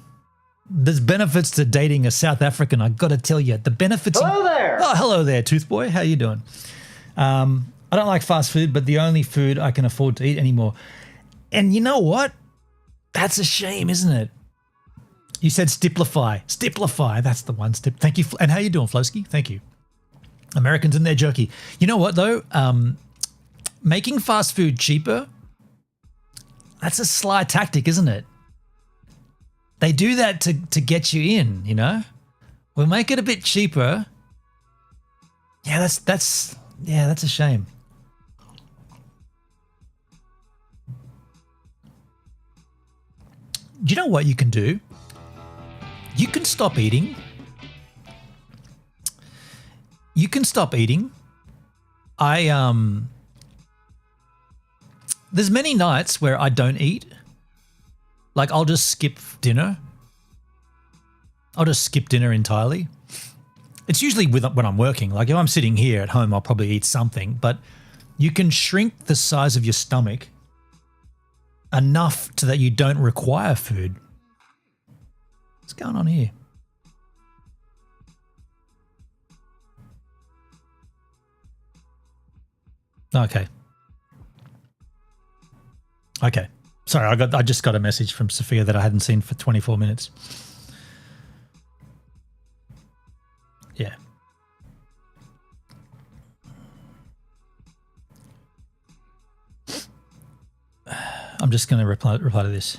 There's benefits to dating a South African. I got to tell you, the benefits. Hello there. Oh, hello there, Tooth Boy. How you doing? I don't like fast food, but the only food I can afford to eat anymore. And you know what? That's a shame, isn't it? You said stiplify. Stiplify. That's the one. Thank you. And how you doing, Flosky? Thank you. Americans and their jerky. You know what though? Making fast food cheaper. That's a sly tactic, isn't it? They do that to get you in, you know? We'll make it a bit cheaper. Yeah, that's a shame. Do you know what you can do? You can stop eating. You can stop eating. There's many nights where I don't eat. Like I'll just skip dinner. I'll just skip dinner entirely. It's usually when I'm working. Like if I'm sitting here at home, I'll probably eat something. But you can shrink the size of your stomach enough to that you don't require food. What's going on here? Okay. Sorry, I just got a message from Sophia that I hadn't seen for 24 minutes. Yeah. I'm just going to reply to this.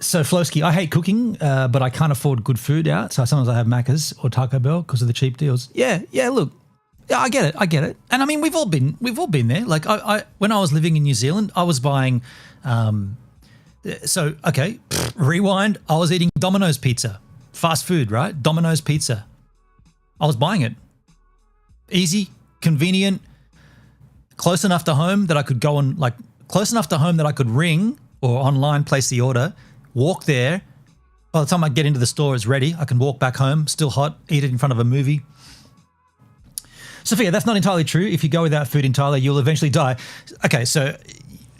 So Flosky, I hate cooking, but I can't afford good food out. So sometimes I have Macca's or Taco Bell because of the cheap deals. Yeah. Look, yeah, I get it. And I mean, we've all been there. Like I when I was living in New Zealand, I was buying. Rewind. I was eating Domino's pizza, fast food, right? Domino's pizza. I was buying it. Easy, convenient, close enough to home that I could go and close enough to home that I could ring or online place the order, walk there. By the time I get into the store, it's ready. I can walk back home, still hot, eat it in front of a movie. Sophia, that's not entirely true. If you go without food entirely, you'll eventually die. Okay, so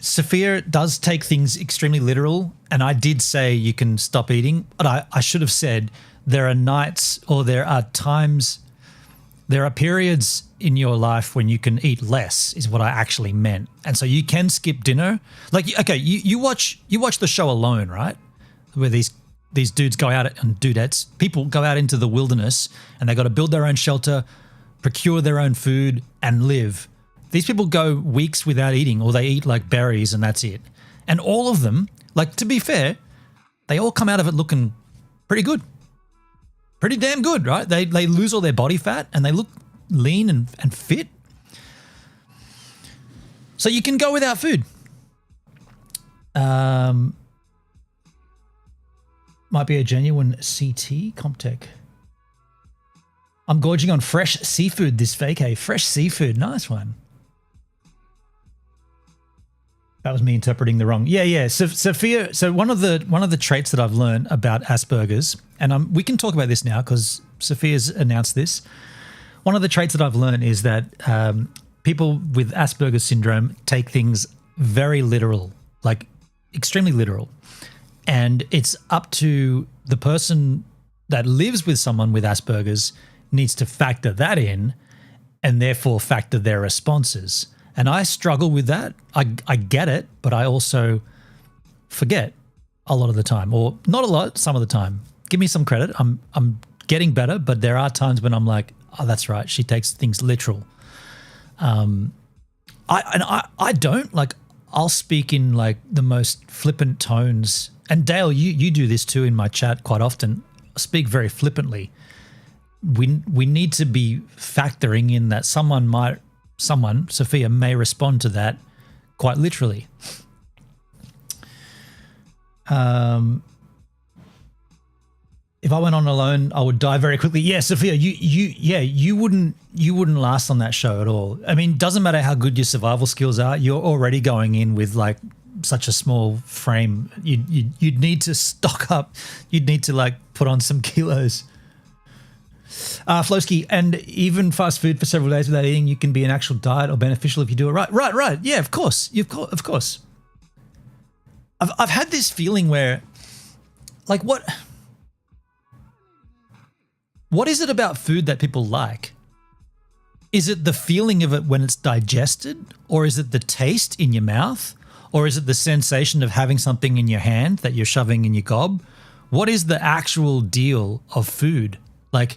Sophia does take things extremely literal, and I did say you can stop eating, but I should have said there are nights or there are times, there are periods in your life when you can eat less is what I actually meant. And so you can skip dinner. Like, okay, you watch the show Alone, right? Where these dudes go out and dudettes, people go out into the wilderness and they got to build their own shelter, procure their own food and live. These people go weeks without eating or they eat like berries and that's it. And all of them, like to be fair, they all come out of it looking pretty good. Pretty damn good, right? They lose all their body fat and they look lean and fit. So you can go without food. Might be a genuine CT Comtech. I'm gorging on fresh seafood this vacay. Fresh seafood, nice one. That was me interpreting the wrong. Yeah. So Sophia, so one of the traits that I've learned about Asperger's, and we can talk about this now because Sophia's announced this. One of the traits that I've learned is that people with Asperger's syndrome take things very literal, like extremely literal. And it's up to the person that lives with someone with Asperger's needs to factor that in and therefore factor their responses. And I struggle with that. I get it, but I also forget a lot of the time, or not a lot, some of the time. Give me some credit. I'm getting better, but there are times when I'm like, oh, that's right. She takes things literal. I don't like. I'll speak in like the most flippant tones. And Dale, you do this too in my chat quite often. I speak very flippantly. We need to be factoring in that someone, Sophia, may respond to that quite literally. If I went on alone, I would die very quickly. Yeah, Sophia, you wouldn't last on that show at all. I mean, doesn't matter how good your survival skills are, you're already going in with like such a small frame. You'd need to stock up. You'd need to like put on some kilos. Flowski, and even fast food for several days without eating, you can be an actual diet or beneficial if you do it right. Right. Yeah, of course. Of course. I've had this feeling where, like, what is it about food that people like? Is it the feeling of it when it's digested, or is it the taste in your mouth, or is it the sensation of having something in your hand that you're shoving in your gob? What is the actual deal of food? Like,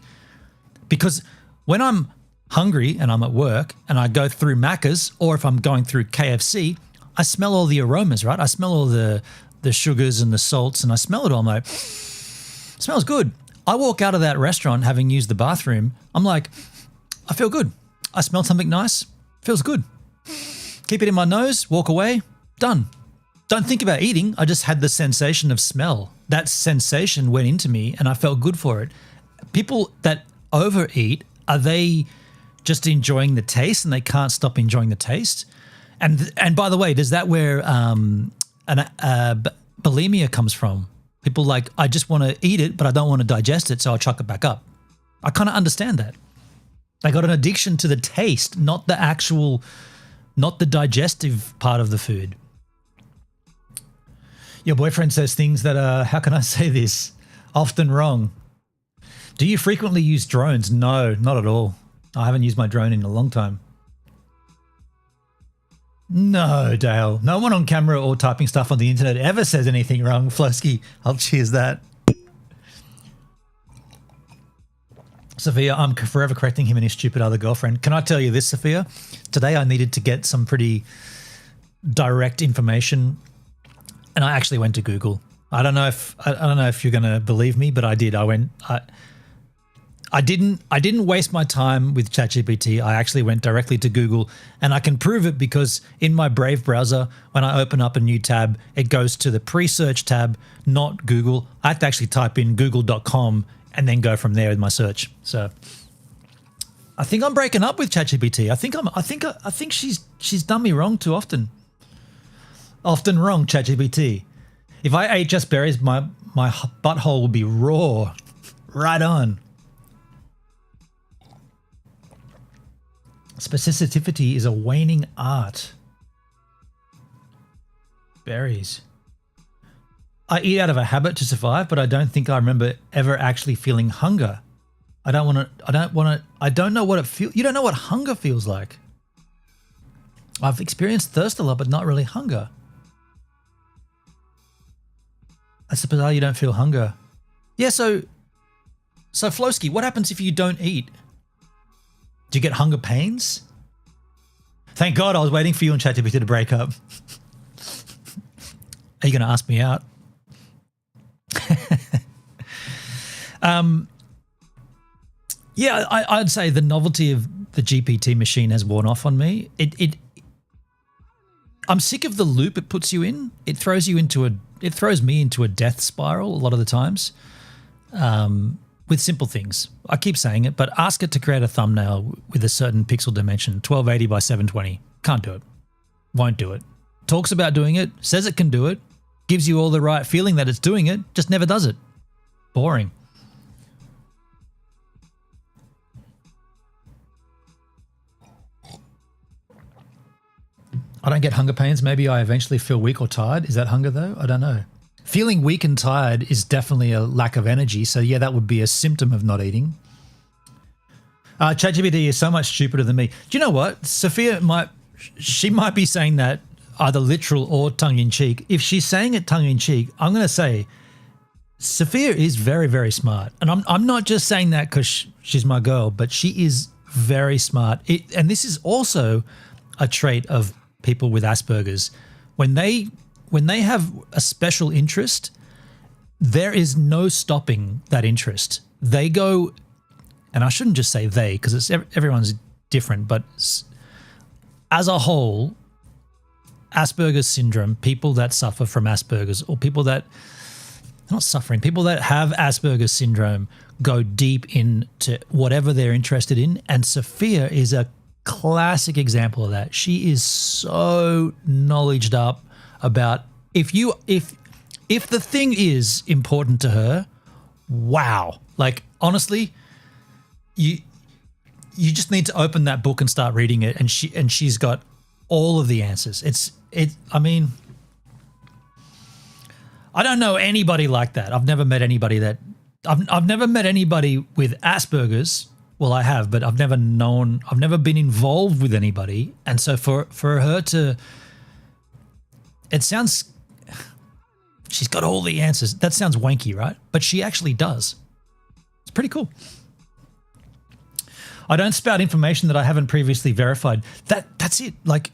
because when I'm hungry and I'm at work and I go through Macca's, or if I'm going through KFC, I smell all the aromas, right? I smell all the sugars and the salts, and I smell it all. I'm like, smells good. I walk out of that restaurant having used the bathroom. I'm like, I feel good. I smelled something nice. Feels good. Keep it in my nose, walk away, done. Don't think about eating. I just had the sensation of smell. That sensation went into me and I felt good for it. People that overeat, are they just enjoying the taste and they can't stop enjoying the taste? And by the way, does that where bulimia comes from? People like, I just want to eat it, but I don't want to digest it, so I'll chuck it back up. I kind of understand that. They got an addiction to the taste, not the digestive part of the food. Your boyfriend says things that are, how can I say this, often wrong. Do you frequently use drones? No, not at all. I haven't used my drone in a long time. No, Dale. No one on camera or typing stuff on the internet ever says anything wrong. Flosky, I'll cheers that. Sophia, I'm forever correcting him and his stupid other girlfriend. Can I tell you this, Sophia? Today I needed to get some pretty direct information, and I actually went to Google. I don't know if you're going to believe me, but I did. I didn't waste my time with ChatGPT. I actually went directly to Google, and I can prove it because in my Brave browser, when I open up a new tab, it goes to the pre-search tab, not Google. I have to actually type in google.com and then go from there with my search. So I think I'm breaking up with ChatGPT. I think she's done me wrong too often. Often wrong, ChatGPT. If I ate just berries, my butthole would be raw. Right on. Specificity is a waning art. Berries. I eat out of a habit to survive, but I don't think I remember ever actually feeling hunger. I don't know what it feels. You don't know what hunger feels like. I've experienced thirst a lot, but not really hunger. That's bizarre. You don't feel hunger. Yeah. So Flosky, what happens if you don't eat? Do you get hunger pains? Thank God I was waiting for you and ChatGPT to break up. Are you going to ask me out? Yeah, I'd say the novelty of the GPT machine has worn off on me. I'm sick of the loop it puts you in. It throws me into a death spiral a lot of the times. With simple things. I keep saying it, but ask it to create a thumbnail with a certain pixel dimension, 1280 by 720. Can't do it. Won't do it. Talks about doing it, says it can do it, gives you all the right feeling that it's doing it, just never does it. Boring. I don't get hunger pains. Maybe I eventually feel weak or tired. Is that hunger though? I don't know. Feeling weak and tired is definitely a lack of energy. So yeah, that would be a symptom of not eating. ChatGPT is so much stupider than me. Do you know what? Sophia might be saying that either literal or tongue-in-cheek. If she's saying it tongue-in-cheek, I'm going to say Sophia is very, very smart. And I'm not just saying that because she's my girl, but she is very smart. And this is also a trait of people with Asperger's. when they have a special interest, there is no stopping that interest. They go, and I shouldn't just say they because it's everyone's different, but as a whole, Asperger's syndrome, people that suffer from Asperger's or people that not suffering, people that have Asperger's syndrome go deep into whatever they're interested in. And Sophia is a classic example of that. She is so knowledged up about if the thing is important to her, wow. Like honestly, you just need to open that book and start reading it, and she's got all of the answers. I mean, I don't know anybody like that. I've never met anybody I've never met anybody with Asperger's. Well, I have, but I've never been involved with anybody. And so for her to, it sounds, she's got all the answers. That sounds wanky, right? But she actually does. It's pretty cool. I don't spout information that I haven't previously verified. That's it. Like,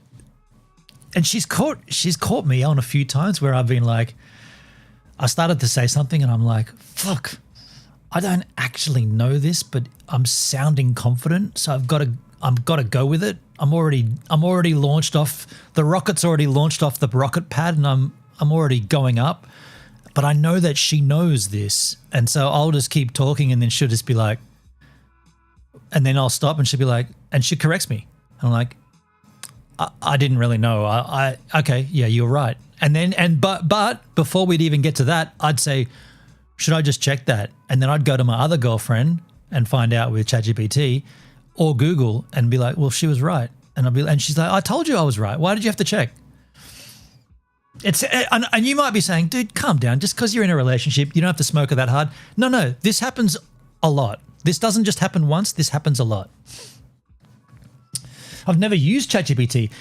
and she's caught me on a few times where I've been like, I started to say something and I'm like, fuck, I don't actually know this, but I'm sounding confident, so I've got to go with it. I'm already launched off. The rocket's already launched off the rocket pad, and I'm already going up. But I know that she knows this, and so I'll just keep talking, and then she'll just be like, and then I'll stop, and she'll be like, and she corrects me. I'm like, I didn't really know. Okay, yeah, you're right. And then but before we'd even get to that, I'd say, should I just check that? And then I'd go to my other girlfriend and find out with ChatGPT or Google and be like, well, she was right. And she's like, I told you I was right. Why did you have to check? And you might be saying, dude, calm down. Just because you're in a relationship, you don't have to smoke her that hard. No, this happens a lot. This doesn't just happen once. This happens a lot. I've never used ChatGPT.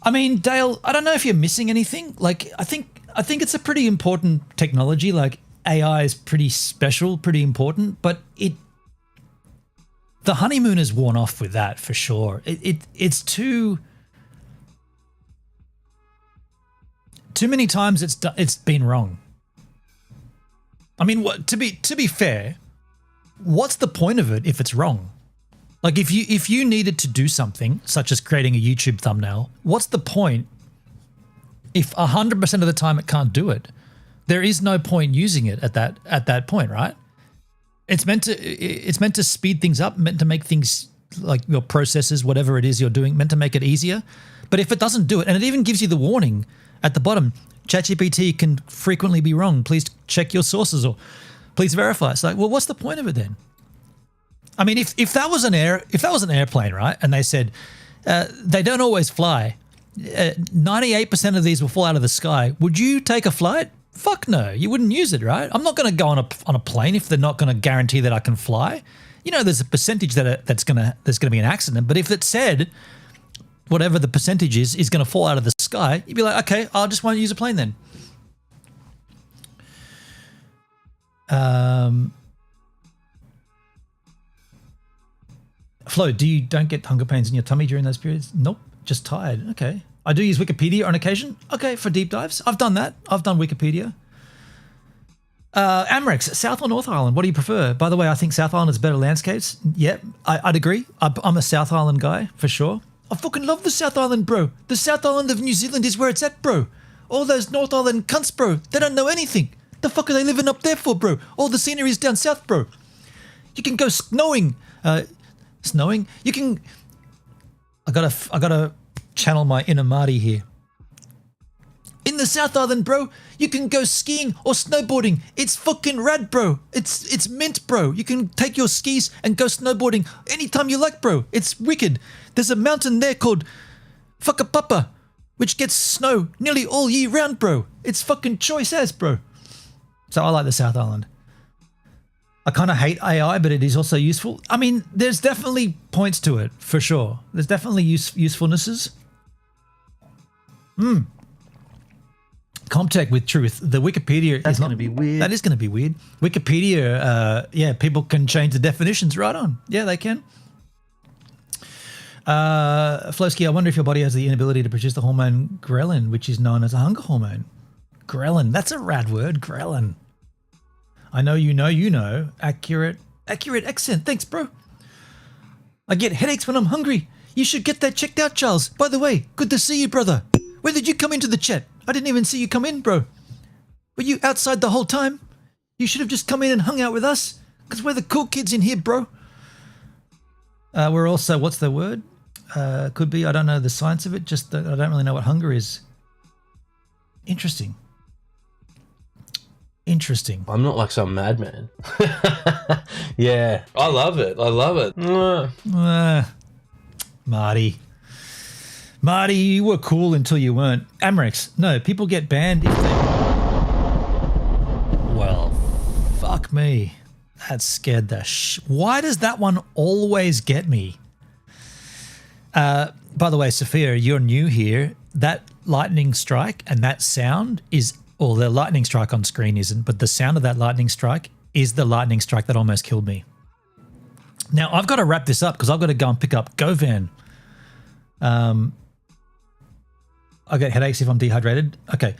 I mean, Dale, I don't know if you're missing anything. Like, I think it's a pretty important technology. Like, AI is pretty special, pretty important, but the honeymoon is worn off with that for sure. It's too many times it's been wrong. I mean, to be fair, what's the point of it if it's wrong? Like if you needed to do something such as creating a YouTube thumbnail, what's the point if 100% of the time it can't do it? There is no point using it at that point, right? It's meant to speed things up, meant to make things like your processes, whatever it is you're doing, meant to make it easier. But if it doesn't do it, and it even gives you the warning at the bottom, ChatGPT can frequently be wrong. Please check your sources or please verify. It's like, well, what's the point of it then? I mean, if that was an airplane, right? And they said they don't always fly. 98% of these will fall out of the sky. Would you take a flight? Fuck no, you wouldn't use it, right? I'm not going to go on a plane if they're not going to guarantee that I can fly. You know, there's a percentage that's going to be an accident. But if it said whatever the percentage is going to fall out of the sky, you'd be like, okay, I just won't use a plane then. Flo, don't get hunger pains in your tummy during those periods? Nope, just tired. Okay. I do use Wikipedia on occasion. Okay, for deep dives. I've done that. I've done Wikipedia. Amrex, South or North Island? What do you prefer? By the way, I think South Island has better landscapes. Yeah, I'd agree. I'm a South Island guy, for sure. I fucking love the South Island, bro. The South Island of New Zealand is where it's at, bro. All those North Island cunts, bro, they don't know anything. The fuck are they living up there for, bro? All the scenery is down south, bro. You can go snowing. You can... I gotta channel my inner Marty here. In the South Island, bro, you can go skiing or snowboarding. It's fucking rad, bro. It's mint, bro. You can take your skis and go snowboarding anytime you like, bro. It's wicked. There's a mountain there called Whakapapa, which gets snow nearly all year round, bro. It's fucking choice as, bro. So I like the South Island. I kind of hate AI, but it is also useful. I mean, there's definitely points to it, for sure. There's definitely usefulnesses. Comtech with truth. The Wikipedia That's going to be weird. That is going to be weird. Wikipedia, yeah, people can change the definitions right on. Yeah, they can. Flowski, I wonder if your body has the inability to produce the hormone ghrelin, which is known as a hunger hormone. Ghrelin, that's a rad word, ghrelin. I know you know you know. Accurate accent. Thanks, bro. I get headaches when I'm hungry. You should get that checked out, Charles. By the way, good to see you, brother. When did you come into the chat? I didn't even see you come in, bro. Were you outside the whole time? You should have just come in and hung out with us, because we're the cool kids in here, bro. We're also, what's the word? Could be, I don't know the science of it, just that I don't really know what hunger is. Interesting. Interesting. I'm not like some madman. Yeah, I love it. I love it. Marty, you were cool until you weren't. Amrex, no, people get banned if they... Well, fuck me. That scared the Why does that one always get me? By the way, Sophia, you're new here. That lightning strike and that sound is... Well, the lightning strike on screen isn't, but the sound of that lightning strike is the lightning strike that almost killed me. Now, I've got to wrap this up because I've got to go and pick up GoVan. I get headaches if I'm dehydrated. Okay.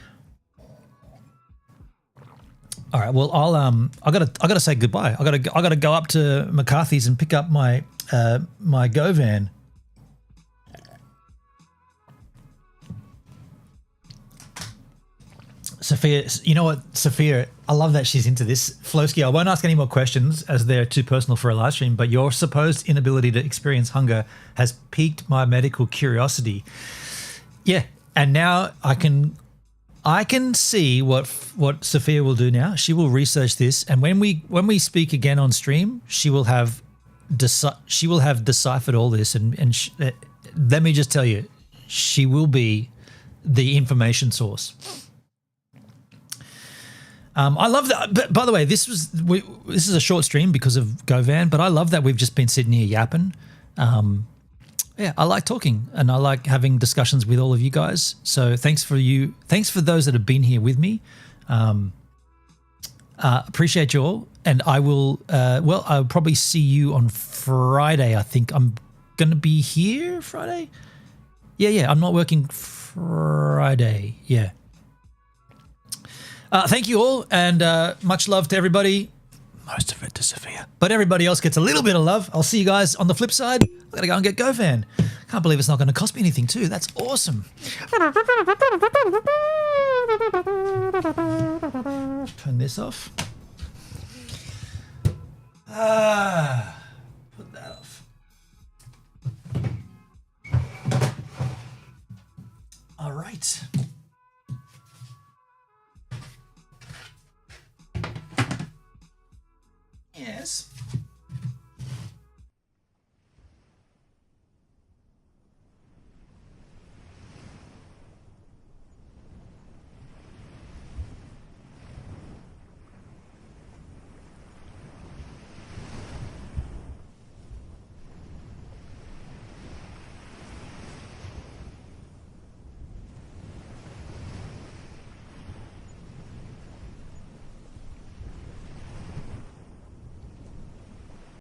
All right. Well, I gotta say goodbye. I gotta go up to McCarthy's and pick up my my GoVan. Sophia, you know what, Sophia, I love that she's into this. Flowski, I won't ask any more questions as they're too personal for a live stream, but your supposed inability to experience hunger has piqued my medical curiosity. Yeah, and now I can see what Sophia will do now. She will research this, and when we speak again on stream, she will have deciphered all this, and let me just tell you, she will be the information source. I love that. But by the way, this is a short stream because of GoVan, but I love that we've just been sitting here yapping. Yeah, I like talking and I like having discussions with all of you guys. So thanks for you. Thanks for those that have been here with me. Appreciate you all. And I will, I'll probably see you on Friday. I think I'm going to be here Friday. Yeah. I'm not working Friday. Yeah. Thank you all, and much love to everybody. Most of it to Sophia. But everybody else gets a little bit of love. I'll see you guys on the flip side. I've got to go and get GoVan. Can't believe it's not going to cost me anything too. That's awesome. Turn this off.